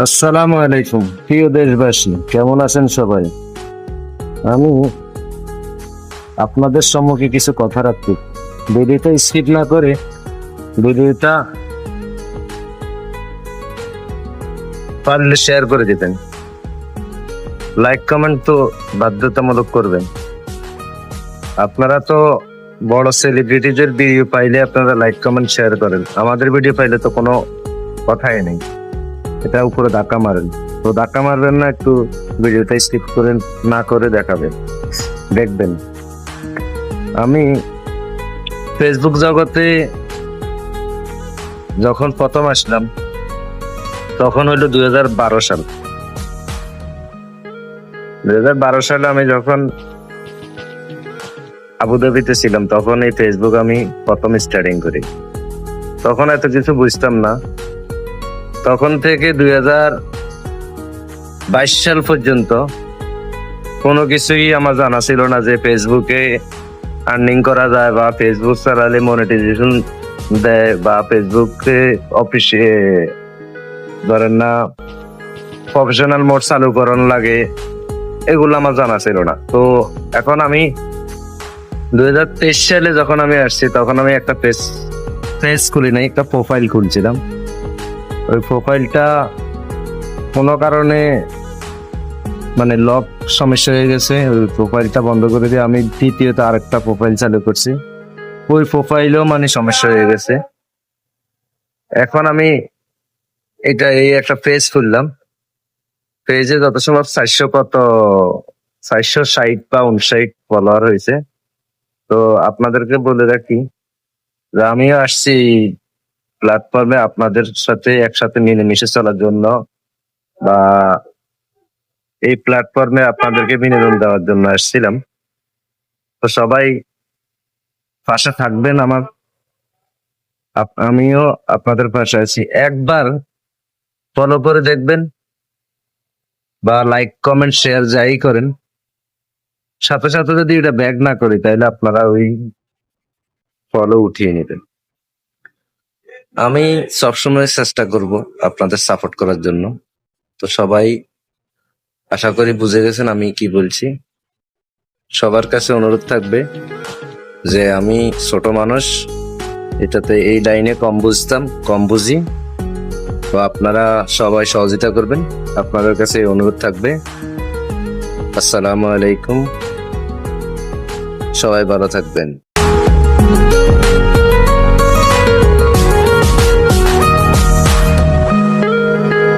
আসসালামু আলাইকুম প্রিয় দেশবাসী, কেমন আছেন সবাই? আমি আপনাদের সম্মুখে কিছু কথা রাখছি। ভিডিওটা স্কিপ না করে ভিডিওটা পারলে শেয়ার করে দিতেন। লাইক কমেন্ট তো বাধ্যতামূলক করবেন। আপনারা তো বড় সেলিব্রিটিদের ভিডিও পাইলে আপনারা লাইক কমেন্ট শেয়ার করেন, আমাদের ভিডিও পাইলে তো কোনো কথাই নেই, এটা উপরে ধাক্কা মারেন। তো ধাক্কা মারবেন না, একটু ভিডিওটা স্কিপ করেন না করে দেখাবেন, দেখবেন। আমি ফেসবুক জগতে যখন প্রথম আসলাম তখন হইলো 2012 সাল। 2012 সালে আমি যখন আবুধাবিতে ছিলাম তখন এই ফেসবুক আমি প্রথম স্টার্টিং করি। তখন এত কিছু বুঝতাম না। তখন থেকে 2022 সাল পর্যন্ত কোনো কিছুই আমার জানা ছিল না যে ফেসবুকে আর্নিং করা যায় বা ফেসবুক চালালে মনিটাইজেশন দেয় বা ফেসবুকে অফিসে ধরেন না প্রফেশনাল মোড চালু করানো লাগে, এগুলো আমার জানা ছিল না। তো এখন আমি 2023 সালে যখন আমি আসছি তখন আমি একটা পেজ খুলি নাই, একটা প্রোফাইল খুলছিলাম। ওই প্রোফাইলটা কোনো কারণে মানে লক সমস্যা হয়ে গেছে, ওই প্রোফাইলটা বন্ধ করে দিয়ে আমি দ্বিতীয়ত আরেকটা প্রোফাইল চালু করছি। ওই প্রোফাইলেও মানে সমস্যা হয়ে গেছে। এখন আমি এই একটা পেজ খুললাম। পেজে যত সম্ভব 460 বা 59 ফলোয়ার হয়েছে। তো আপনাদেরকে বলে রাখি যে আমিও আসছি প্ল্যাটফর্মে আপনাদের সাথে একসাথে মিলেমিশে চলার জন্য, বা এই প্ল্যাটফর্মে আপনাদেরকে বিনোদন দেওয়ার জন্য আসছিলাম। তো সবাই পাশে থাকবেন আমার, আমিও আপনাদের পাশে আছি। একবার ফলো করে দেখবেন বা লাইক কমেন্ট শেয়ার যাই করেন, সাথে সাথে যদি এটা ব্যাক না করি তাহলে আপনারা ওই ফলো উঠিয়ে নেবেন। আমি সবসময় চেষ্টা করব আপনাদের সাপোর্ট করার জন্য। তো সবাই আশা করি বুঝে গেছেন আমি কি বলছি। সবার কাছে অনুরোধ থাকবে যে আমি ছোট মানুষ, এটাতে এই লাইনে কম বুঝতাম, কম বুঝি। তো আপনারা সবাই সহযোগিতা করবেন, আপনাদের কাছে অনুরোধ থাকবে। আসসালামু আলাইকুম, সবাই ভালো থাকবেন।